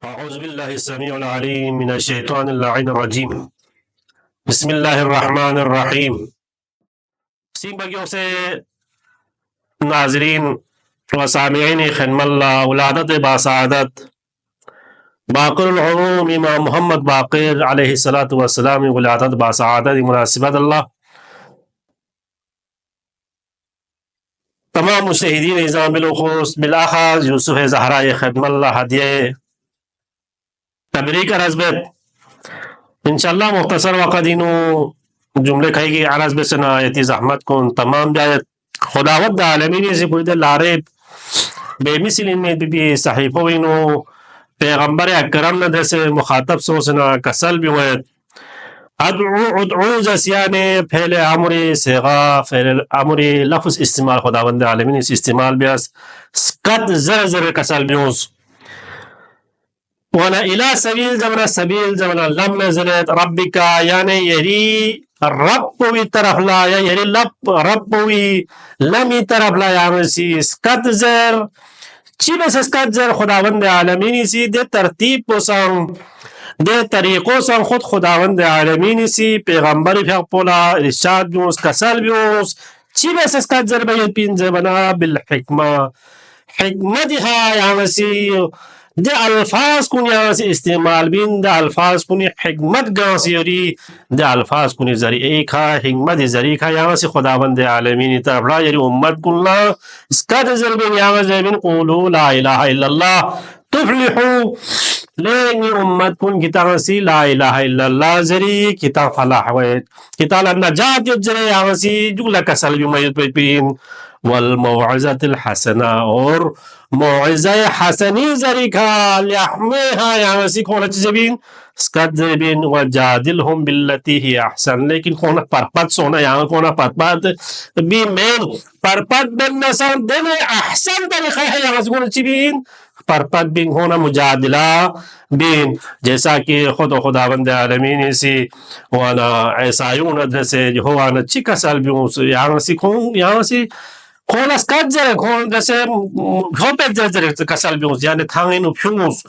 अऊज़ुबिल्लाहिस्समीउल-अलीम मिनश-शैतानिर-रजीम। बिस्मिल्लाहिर्रहमानिर्रहीम। सी बगियों से नाज़रीन व सामिईन खिदमत औलादत बासआदत बाक़िरुल उलूम इमाम मोहम्मद बाक़िर अलैहिस्सलातु वस्सलाम वलादत बासआदत मुनासिबत अल्लाह तमाम मुजतहिदीन निज़ाम बिलख़ुसूस बिलाख़ास यूसुफ़ ज़हरा खिदमत हदिया तबरीक हज़बत इंशाअल्लाह मुख्तसर वक़्त इनो जुमले कहेगी अरज़ बेसना यती ज़हमत को तमाम जायत खुदावत आलमीन से कोई लारे बेमिसल में भी सहीफ़ो इनो पैगंबर अकरम न से मुखातब सोसना कसल भी हुए अदउ जसियाने फैले अमरे सेगा फैले अमरे लफ्ज़ इस्तेमाल खुदावंद आलमीन से इस्तेमाल बियास कत ज़र ज़र कसल बियोस वाला इला सबील जमना लम नज़रत रब्बिका यानी यही रब भी तरफ ला या यही रब भी लमी तरफ ला यानी सी स्कत ज़र चीबे से स्कत ज़र खुदावंद आलमीन सी दे तरतीब पोसंग दे तरीक़ों से खुद खुदावंद आलमीन सी पैगंबर फैपोला इरशाद बियोस कसल बियोस चीबे से स्कत ज़र बे पिन ज़बना बिल हिकमा हिकमत हा यानी सी दे अल्फाज कुन यहाँ से इस्तेमाल बिन दे अल्फाज कुन हिकमत गाँव से योरी दे अल्फाज कुन ज़रिए खा हिकमत ज़रिए खा यहाँ से खुदावंद आलमीन तरफला यानी उम्मत कुल्ला इसका नज़र बिन यहाँ से बिन क़ुलू ला इलाहा इल्लल्लाह तुफ़्लिहू लेंगे उम्मत कुन किताब सी ला इलाहा इल्लल्लाह ज़रिए किताब फलाह हुए किताब नजात युजरे यहाँ से जुगला कसल भी मयत बिन वल मौइज़तुल हसना और मौइज़ा हसनी ज़रिका लिहमेहा यहाँ से कौन चीज़ बिन स्कत बिन वजादिलहुम बिल्लती ही अहसन लेकिन कौन परपत सोना यहाँ कौन परपत भी मेन परपत बिन नसन देने अहसन तरीक़ा है यहाँ से कौन चीज़ बिन परपत बिन होना मुजादिला बिन जैसा कि खुदावंद आलमीन से वाना ऐसायून से जो हो आना चिका साल भी यहाँ से कौन अस्कत जरे कौन जैसे होपे जरे कसल भी यानी थांगिन फ्यूस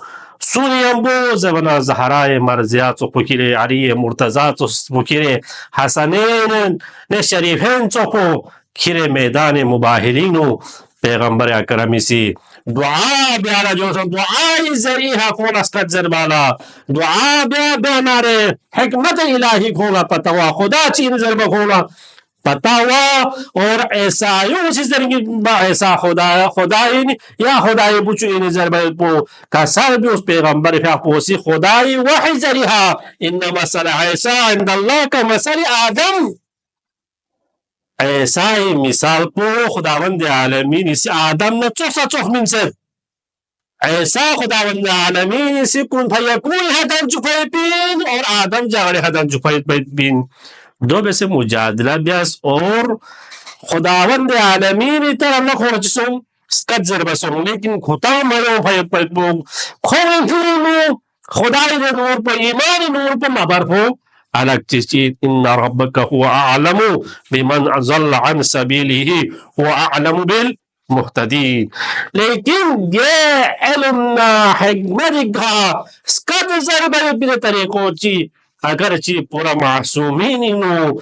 सूर्यंबो ज़बना ज़हराए मर्ज़ियात फ़ुकिरे अरिये मुर्तज़ा फ़ुकिरे हसनैन ने शरीफैन चोको खिरे मैदान मुबाहिरीनो पैगंबर अकरम सी दुआ ब्याला जो सब दुआ ज़रिया कौन अस्कत ज़र बाला दुआ ब्या नारे हिकमत इलाही खोला पता हुआ खुदा चीन ज़रबा खोला पता हुआ और ऐसा यूं उसी जरिए ऐसा खुदाई या खुदाई बुचु इन ज़रबा पो का सर भी उस पैगंबर फा पोसी खुदाई वही ज़रिया इन्ना मसल ऐसा इंदल्लाह का मसल आदम ऐसा ही मिसाल पो खुदावंद आलमीन इस आदम ने चोख मिन से ऐसा खुदावंद आलमीन इस कुन फयकुन हदन जुफै बिन और आदम जागड़े हदन जुफै बिन दो वैसे मुजादला ब्यास और खुदावंद आलमीन तरह न खोजसुम स्कत ज़रबसुम लेकिन खुदा मरो फयपो खोजुनो खुदाई दे नूर पर ईमान नूर पर मबरफो अलग चीज़ इन्ना रब्बका हुवा अअलमु बिमन ज़ल्ल अन सबीलिही हुवा अअलमु बिल मुहतदीन लेकिन ये इल्म हिकमत का स्कत ज़रबे बिन तरीक़ों ची अगर ची पूरा मासूमीन इनो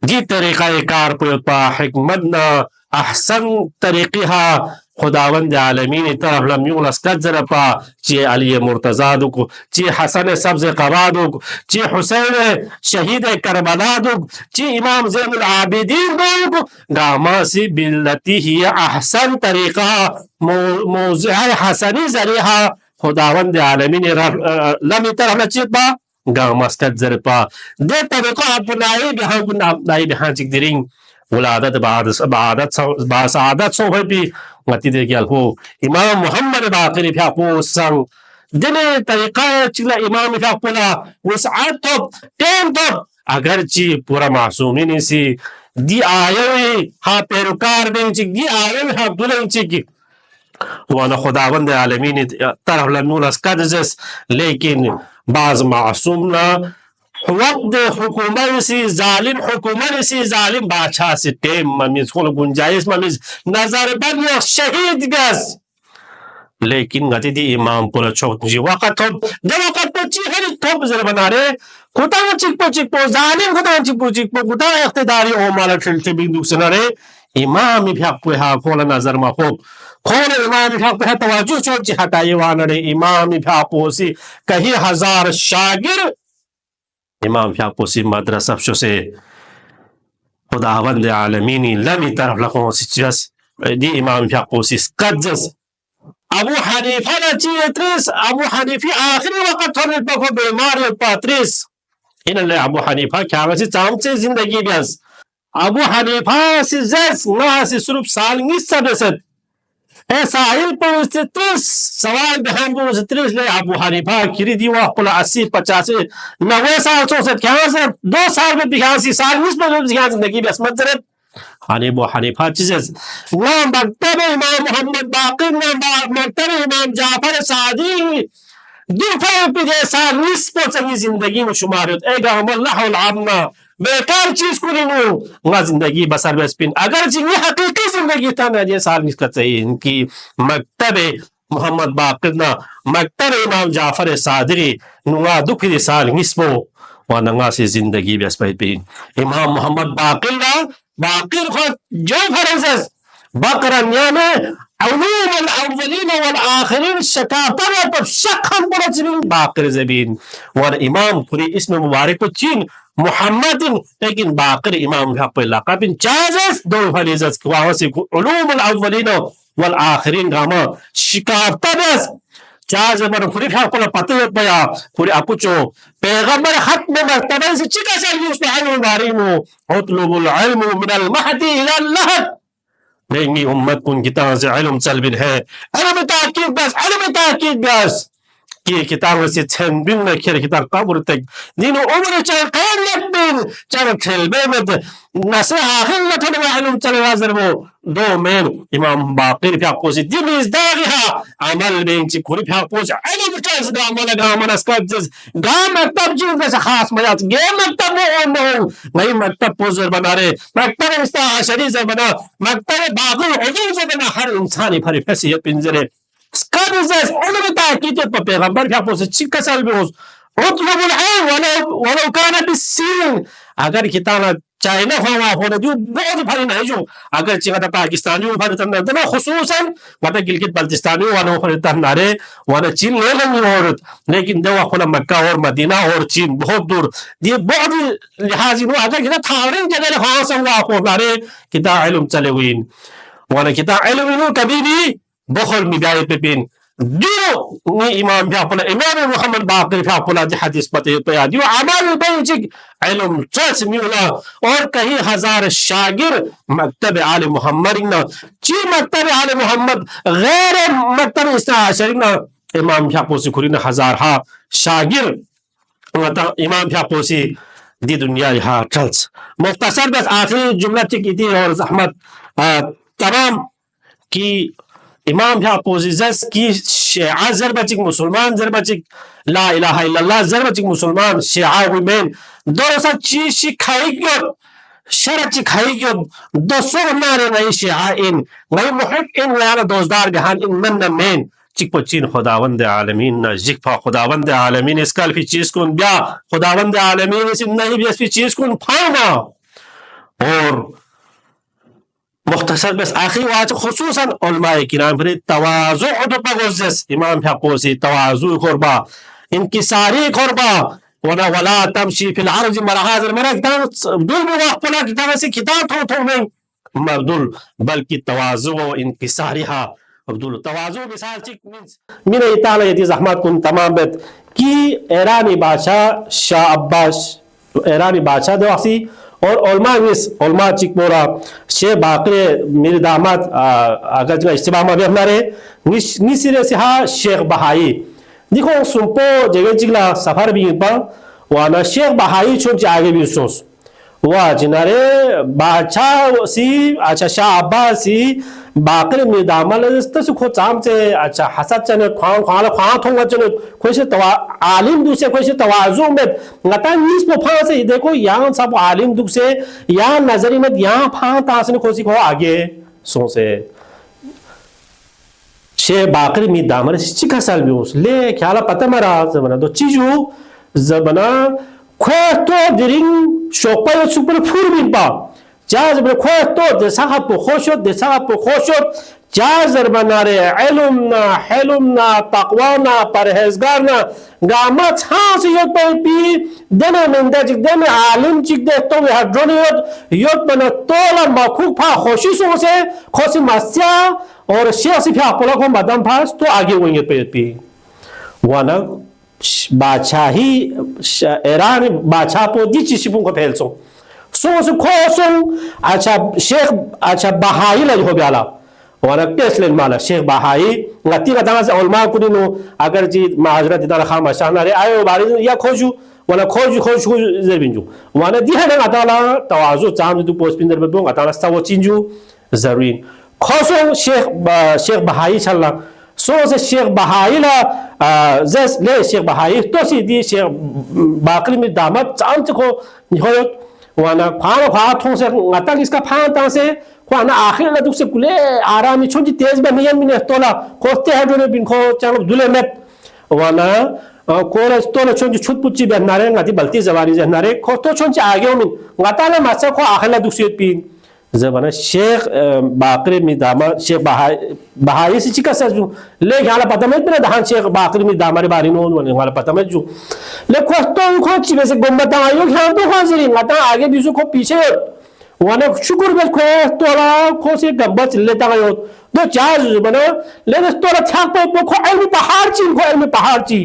जी तरीक़ा कार पा हिकमत ना अहसन तरीक़े हा खुदावंद आलमीन तरफ लम्यूल अस्कत ज़रपा ची अली मुर्तज़ा दुक ची हसन सब्ज़ क़बा दुक ची हुसैन शहीद करबला दुक ची इमाम ज़ैनुल आबिदीन दुक गामा सी बिल्लती ही अहसन तरीक़ा मौज़िआ हसनी ज़रिया खुदावंद आलमीन लमी तरफ लचिपा गामस्कत ज़रपा दे तरीक़ा अपनाई बिहान चिकदिरिंग वलादत बासआदत सो भी मती दे गया हो इमाम मोहम्मद बाक़िर फयापो संग दिने तरीक़ा चिला इमाम फयापोला वसआत तो टेम तो अगर ची पूरा मासूमीन सी दी आये हा पेरुकार दिन चिक दी आये हा दुलन चिक वाना खुदावंद आलमीन तरफ लनूल अस्कत जस लेकिन बाज मासूम ना वक्त हुकूमत सी जालिम बादशाह से टेम ममीज को गुंजाइश ममीज नजर बन शहीद गस लेकिन गति दी इमाम पुला चौक जी वक़्त हो जब वक़्त तो ची हरी थोप जर बना रे कुता चिक पो जालिम कुता चिक पो कुता इख्तिदारी ओ माला ठिलते बिंदु सनरे इमाम भी हक पे हा खोला नजर मा हो खोल इमाम भी हक पे तवज्जो चौक जी हटाए वानरे इमाम भी पोसी कहीं हजार शागिर इमाम भी पोसी मदरसा से खुदावंद आलमीनी लमी तरफ लखों सिचस दी इमाम भी पोसी कज्जस अबू हनीफा ना चाहिए त्रिस अबू हनीफी आखिरी वक्त होने पर को बीमार है पात्रिस इन्हें अबू हनीफा क्या वैसे चांचे जिंदगी बस अबू हनीफा से जस ना से सिर्फ साल निस सदसत ऐसा इल पहुंचते त्रिस सवाल बहन पहुंचते त्रिस ले अबू हनीफा किरी दीवा पुला 80-85 90 साल 64 क्या से 2 साल में 82 साल निस पर जिंदगी बस मजरत हनीफा चीज़ ना मकतब इमाम मोहम्मद बाक़िर ना मकतब इमाम जाफर सादी दूसरे पे जैसा निस्बत सही जिंदगी में शुमार होता है अल्लाह आमना बेकार चीज को नहीं ना जिंदगी बसर बसपिन अगर जिंदगी हकीकी जिंदगी था ना ये साल निस्बत सही इनकी मकतब मोहम्मद बाक़िर ना मकतब इमाम जाफर सादरी नुआ दुख साल निस्बो व नंगा से जिंदगी बसपिन इमाम मोहम्मद बाक़िर ना बाक़िर खुद जो फरज़ बकरनिया में उलूम अल-अव्वलीन वल आखिरीन शकातर पर शखन पर जमीन बाक़िर ज़बीन और इमाम पूरी इसमें मुबारक को चीन मुहम्मदिन लेकिन बाक़िर इमाम का पे लक़ब चाज़स दो फरीज़त वहाँ से उलूम अल-अव्वलीन वल आखिरीन गामा शकातर चार्ज पर पूरी क्या कोला पता है पया पूरी अपुचो पैगंबर खत्म मर्तबे से चिका से यूज़ पे हल मारी मो उतलुबुल इल्म मिनल महदी इला लहद नहीं उम्मत कुन किताब से इल्म चलबिन है इल्म ताकीद बस कि किताब से छनबिन में खेल किताब कब्र तक दिनो उम्र चल कान लबिन चल खेलबे में नसे आखिर न थोड़े इल्म चल हाजिर वो दो में इमाम बाक़िर क्या कोसी दिन इस दागिहा अमल में ची कुरी क्या कोस इल्म चल दा अमल गामन अस्कत गाम मकतब जी में से खास मजा गे मकतब में नहीं मकतब पोजर बना रहे मकतब इस्ता शरीर से बना मकतब बाक़िर उजूर से बना हर इंसानी फरी फैसी पिंजरे Scottish उन्होंने ताकीद पर पैगंबर क्या पोसे चिक्का साल में उस उतलबुल इल्म वलो काना बिस्सीन अगर किताब चाइना हुआ होने जो बहुत भारी नहीं जो अगर चिंगा पाकिस्तानी भारी तंदर तो खुसूसन वाला गिलगित बल्तिस्तानी वाला भारी तंदरे वाला चीन ले लेंगे और लेकिन जब वाला मक्का और मदीना और चीन बहुत दूर ये बहुत लिहाज में अगर किताब थारे जगह हाँ संगा को नारे किताब इल्म चले हुए वाला किताब इल्म कभी भी बखल मिदाय पे पिन जो इमाम भी इमाम मोहम्मद बाक़िर भी हदीस पते पे दियो अमल बेजिक इल्म चस मिला और कहीं हजार शागिर मकतब आले मोहम्मद ना ची मकतब आले मोहम्मद गैर मकतब इस्ना ना इमाम भी पोसी खुरी ना हजार हा शागिर इमाम भी पोसी दी दुनिया हा चल्स मुख्तसर बस आखिरी जुमला की थी और ज़हमत तमाम की इमाम भी पोजिजस की शिआ ज़रबचिक मुसलमान ज़रबचिक ला इलाहा इल्लल्लाह ज़रबचिक मुसलमान शिआ विमेन दोसा चीज़ खाई क्यों शरच खाई क्यों दोसों नारे नहीं शिआ इन नहीं मुहक इन यार दोस्तार गहान इन मन न मेन चिक पचिन खुदावंद आलमीन न जिक्फा खुदावंद आलमीन इसका भी चीज़ को ब्या खुदावंद आलमीन इस नहीं भी इस चीज़ को फायदा और मुख्तसर बस आखिरी बात खुसूसन उलमाए किराम फिर तवाज़ु तो पगोज़स इमाम फ़ाक़ोसी तवाज़ु क़ुरबा इनकिसारी क़ुरबा वला वला तमशी फिल अर्ज़ मरहाज़ मरक दुल मुवाफ़ला किताब से किताब थो नहीं मब्दुल बल्कि तवाज़ु व इनकिसारिहा अब्दुल तवाज़ु मिसाल चिक मींस मेरे इताला यदि ज़हमत कुन तमाम बेत कि ईरानी बादशाह शाह अब्बास ईरानी बादशाह दवासी और उलमा चिकपोरा शे बाक़िर मेरे दामाद अगर जो इस्तेमाल में अपना रहे निसिरे से हाँ शेख बहाई देखो सुंपो जगह चिकला सफर भी पा वाना शेख बहाई छोड़ जागे भी सोच वाह जिनारे बादशाह सी अच्छा शाह अब्बास सी बाक़िर मेरे दामाद तो सुखो चाम से अच्छा हसद चने खां खाला खां थोंगा चने कोई से तवा आलिम दूसरे कोई से तवाज़ु में लता नीस पे फां से देखो यहाँ सब आलिम दुख से यहाँ नजरी में यहाँ फां तासने कोई को आगे सो से Sheikh Bakri mi damar chika salbius le khala pata mara zamana do chiju zamana khoto diring shokpa super furbin pa jaz bre khoto de saha po khoshot de saha po khoshot jaz banare ilmna hilmna taqwana parhezgarna gamat has yot pi dena menda jik dena alim jik de to hadroniyot yot bana tola makhuk pha khoshi so se khosi masya और शेख से फिर अपोला को मदम फास तो आगे वहीं पे वाना बादशाही ईरान बादशाह पो दी चीज़ को फैल सो से खोसों अच्छा शेख अच्छा बहाई लग हो गया वाना पेशलेन माला शेख बहाई गति का दांस उलमा कुनी नो अगर जी माजरत इधर खाम शान रे आयो बारी या खोजू वाना खोजू जरबिंजू वाना दी है ना अताला तवाजु चाम जो पोस्ट पिंदर पे बोंग अताला सवो चिंजू जरूरी खोसों शेख बहाई चलना सो से शेख बहाई ला जस ले शेख बहाई तो सी दी शेख बाकरी में दामत चांद को निहोयत वाना फाड़ थों से ngатang इसका फाड़ तां से वाना आखिर ला दुख से कुले आरामी छोटी तेज बन नियम में तोला कोस्ते है जो बिन को चांग दुले में वाना कोरा तोला छोटी छुट पुच्ची बननारे ngati balti जवारी जनारे कोस्तो छोटी आगे में ngata ला मासा को आखिर ला दुख से पिन जबाना शेख बाकरी में दामा शेख बहाई से चिका सजू ले हाला पता में तेरे धान शेख बाकरी में दामारे बारी नो वाले हाला पता में जू ले कोस्तो को चिबे से गम्बता आयो ख्याल तो हाजिर ngata आगे बीसो को पीछे वाने शुक्र बस को तोला को से गब्बत लेता गयो दो चार बना ले तोला छाप पे को अलमी पहाड़ ची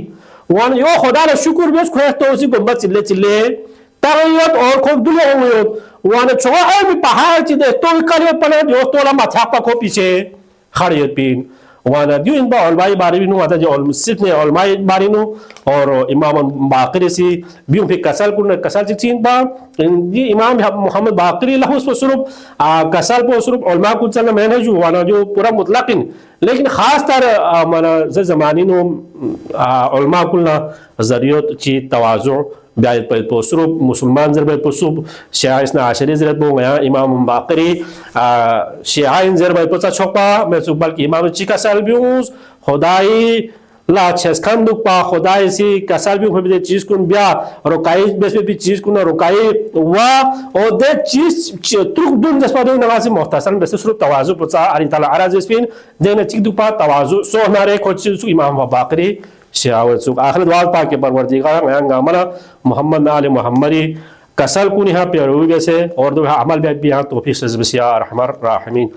वाने यो खुदा ला शुक्र बस को तो उसी गब्बत चिल्ले तायत और को दुले हो वाने छोआ अलमी पहाड़ ची दे तो करे पने यो तोला मा छाप को पीछे खड़े पिन वाना दिन बा अलमाई बारी नु आता जो सिर्फ ने अलमाई बारी नु और इमाम बाकरी सी बियों पे कसल चिन बा ये इमाम मोहम्मद बाकरी लहुस वसरुब कसल по वसरुब अलमा कुछ ना मैंने जो वाना जो पूरा मुतलकिन लेकिन खास तर माना ज़मानी नु अलमा कुलना ज़रियत ची तवाज़ु ब्यायत पे पोसरुब मुसलमान ज़रबे पोसुब शियाइस ना आशरी ज़रबे बोंगया इमाम बाकरी शियाइन ज़रबे पोसा छोपा मैं सुबल की इमाम चिका सलबियूस खुदाई ला छेस्कन दुपा खुदाई सी कसल भी होबे चीज कुन ब्या रोकाई बेस पे चीज कुन रोकाई वा ओ दे चीज तुक दुन जसपा दो नवासी मुख्तसर बेस सुरु तवाजु पोसा अरि ताला अराज स्पिन देने चिक दुपा तवाजु सो हमारे खोच सु इमाम बाकरी शियावत सु आखिर दुआ पाक के परवरदिगार मैं मना मोहम्मद आले मोहम्मदी कसल कुन यहां पे रोगे से और दो अमल भी यहां तौफीक से बसिया रहमान राहिमीन।